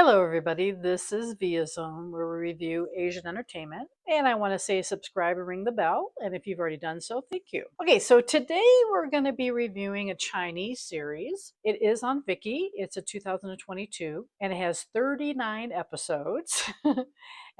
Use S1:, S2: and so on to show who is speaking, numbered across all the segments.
S1: Hello, everybody. This is Via Zone, where we review Asian entertainment. And I want to say subscribe and ring the bell. And if you've already done so, thank you. Okay, so today we're going to be reviewing a Chinese series. It is on Viki. It's a 2022, and it has 39 episodes. And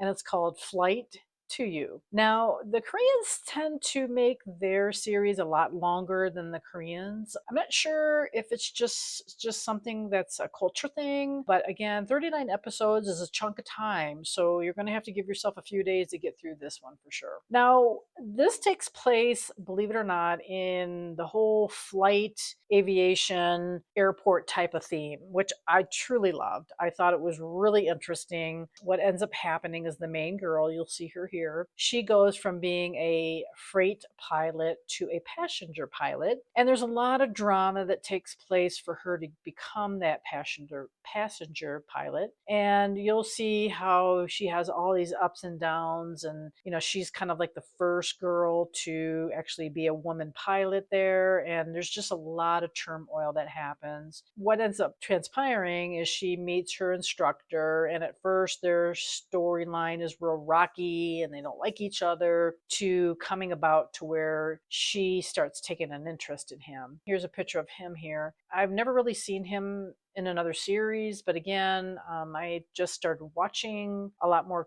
S1: it's called Flight to You. Now, the Koreans tend to make their series a lot longer than the Koreans. I'm not sure if it's just something that's a culture thing, but again, 39 episodes is a chunk of time, so you're going to have to give yourself a few days to get through this one for sure. Now, this takes place, believe it or not, in the whole flight, aviation, airport type of theme, which I truly loved. I thought it was really interesting. What ends up happening is the main girl, you'll see her here, she goes from being a freight pilot to a passenger pilot. And there's a lot of drama that takes place for her to become that passenger pilot. And you'll see how she has all these ups and downs. And, she's kind of like the first girl to actually be a woman pilot there. And there's just a lot of turmoil that happens. What ends up transpiring is she meets her instructor, and at first their storyline is real rocky and they don't like each other, to coming about to where she starts taking an interest in him. Here's a picture of him here. I've never really seen him in another series, but again, I just started watching a lot more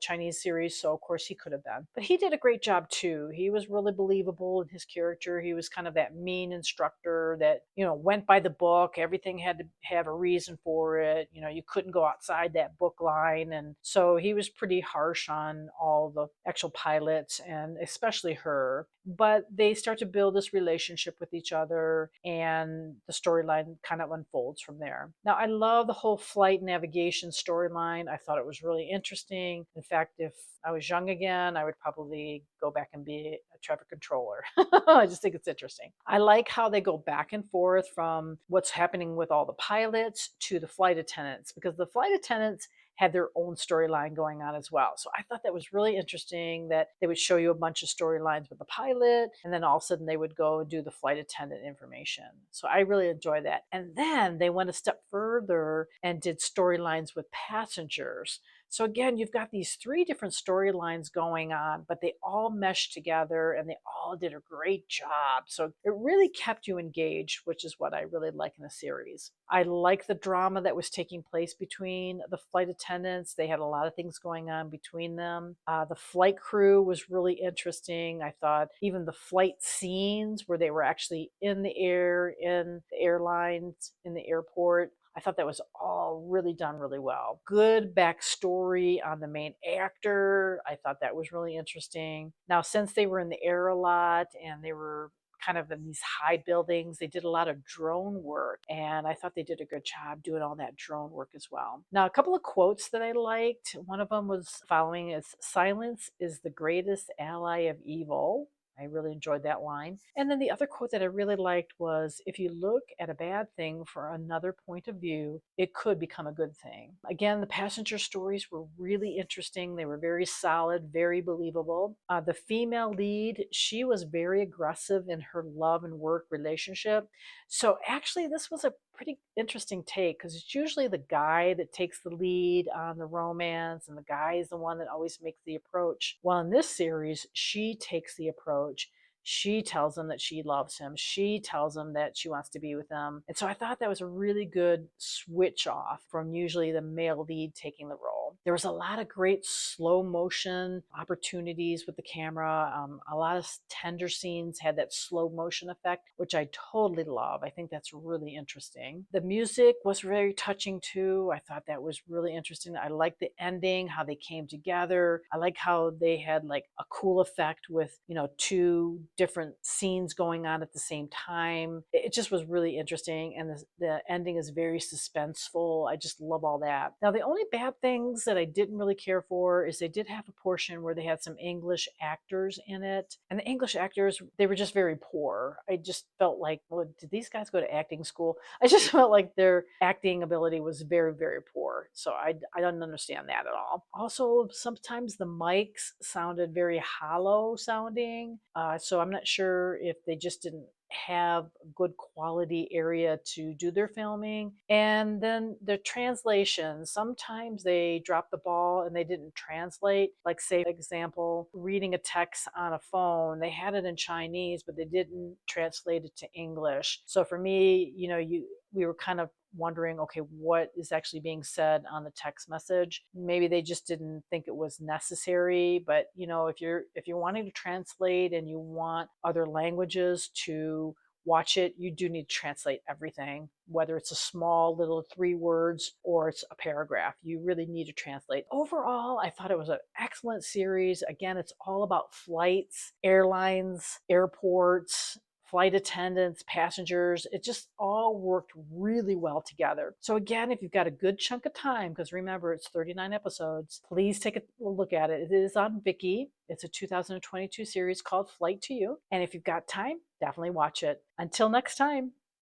S1: Chinese series, so of course he could have been. But he did a great job too. He was really believable in his character. He was kind of that mean instructor that, went by the book. Everything had to have a reason for it. You couldn't go outside that book line. And so he was pretty harsh on all the actual pilots and especially her. But they start to build this relationship with each other, and the storyline kind of unfolds from there. Now, I love the whole flight navigation storyline. I thought it was really interesting. In fact, if I was young again, I would probably go back and be a traffic controller. I just think it's interesting. I like how they go back and forth from what's happening with all the pilots to the flight attendants, because the flight attendants had their own storyline going on as well. So I thought that was really interesting that they would show you a bunch of storylines with the pilot, and then all of a sudden they would go do the flight attendant information. So I really enjoyed that. And then they went a step further and did storylines with passengers. So again, you've got these three different storylines going on, but they all meshed together and they all did a great job. So it really kept you engaged, which is what I really like in the series. I like the drama that was taking place between the flight attendants. They had a lot of things going on between them. The flight crew was really interesting. I thought even the flight scenes where they were actually in the air, in the airlines, in the airport, I thought that was all really done really well. Good backstory on the main actor. I thought that was really interesting. Now, since they were in the air a lot and they were kind of in these high buildings, they did a lot of drone work, and I thought they did a good job doing all that drone work as well. Now, a couple of quotes that I liked. One of them was following is, "Silence is the greatest ally of evil." I really enjoyed that line. And then the other quote that I really liked was, "If you look at a bad thing from another point of view, it could become a good thing." Again, the passenger stories were really interesting. They were very solid, very believable. The female lead, she was very aggressive in her love and work relationship. So actually, this was a pretty interesting take, because it's usually the guy that takes the lead on the romance, and the guy is the one that always makes the approach. Well, in this series, she takes the approach. She tells him that she loves him. She tells him that she wants to be with him. And so I thought that was a really good switch off from usually the male lead taking the role. There was a lot of great slow motion opportunities with the camera. A lot of tender scenes had that slow motion effect, which I totally love. I think that's really interesting. The music was very touching too. I thought that was really interesting. I liked the ending, how they came together. I like how they had like a cool effect with, two different scenes going on at the same time. It just was really interesting. And the ending is very suspenseful. I just love all that. Now, the only bad things that I didn't really care for is they did have a portion where they had some English actors in it. And the English actors, they were just very poor. I just felt like, well, did these guys go to acting school? I just felt like their acting ability was very, very poor. So I don't understand that at all. Also, sometimes the mics sounded very hollow sounding. So I'm not sure if they just didn't have a good quality area to do their filming. And then the translation, sometimes they drop the ball and they didn't translate. Like, say, for example, reading a text on a phone, they had it in Chinese, but they didn't translate it to English. So for me, we were kind of wondering, okay, what is actually being said on the text message? Maybe they just didn't think it was necessary. But if you're wanting to translate and you want other languages to watch it, you do need to translate everything, whether it's a small little 3 words or it's a paragraph. You really need to translate. Overall, I thought it was an excellent series. Again, it's all about flights, airlines, airports, flight attendants, passengers. It just all worked really well together. So again, if you've got a good chunk of time, because remember it's 39 episodes, please take a look at it. It is on Viki. It's a 2022 series called Flight to You. And if you've got time, definitely watch it. Until next time.